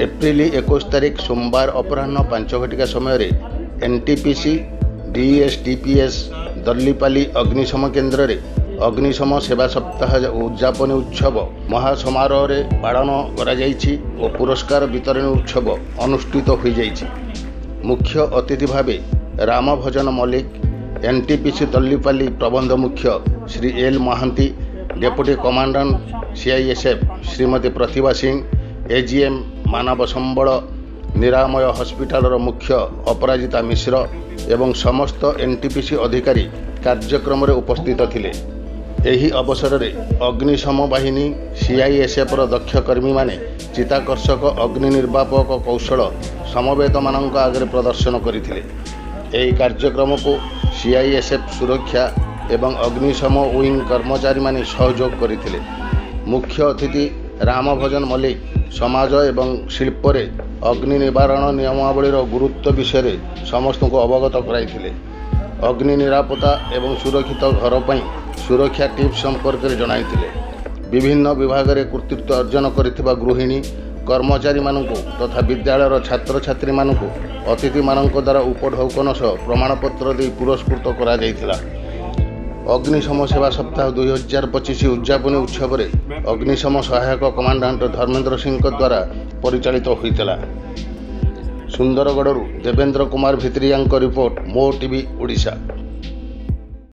April 21 तारिख सोमवार अपराह्न 5 घटिका समय एनटीपीसी डीएसटीपीएस दल्लीपाली अग्निशम केन्द्र रे अग्निशम सेवा सप्ताह उद्यापन उत्सव महासमारोह रे पालन करा जायछि और पुरस्कार वितरण उत्सव अनुष्ठित हो जायछि। मुख्य अतिथि भावे रामभजन मल्लिक, एनटीपीसी दल्लीपाली प्रबंध मुख्य Shri L Mohanty, deputy commandant CISF Shrimati Pratibha Singh, AGM मानव संबल निरामय हॉस्पिटल मुख्य अपराजिता मिश्र एवं समस्त एनटीपीसी अधिकारी कार्यक्रम रे उपस्थित थिले। एही अवसर रे अग्निशम बाहिनी सीआईएसएफ दक्ष कर्मी माने चिताकर्षक अग्नि निर्वापक कौशल समवेत मानक आगे प्रदर्शन करथिले। एही कार्यक्रम को सीआईएसएफ सुरक्षा एवं अग्निशम विंग कर्मचारी माने सहयोग करथिले। मुख्य अतिथि रामभजन मल्लिक समाज एवं शिल्प रे अग्नि निवारण नियमावलीर गुरुत्व विषय समस्त को अवगत कराइथिले। अग्नि निरापत्ता एवं सुरक्षित घर पर सुरक्षा टिप्स संपर्क में जणाइथिले। विभिन्न विभाग में कृतित्व अर्जन करिथिबा गृहिणी कर्मचारी मानकु तथा विद्यालय छात्र छात्री मानकु अतिथि मानक द्वारा उपढौकन सह प्रमाणपत्र दे पुरस्कृत करा जायथिला। अग्निशम सेवा सप्ताह 2025 उद्यापन उत्सव रे अग्निशम सहायक कमांडेंट धर्मेंद्र सिंह द्वारा परिचालित होइतला। सुंदरगढ़ देवेंद्र कुमार भित्रिया रिपोर्ट, मो टीवी ओडिशा।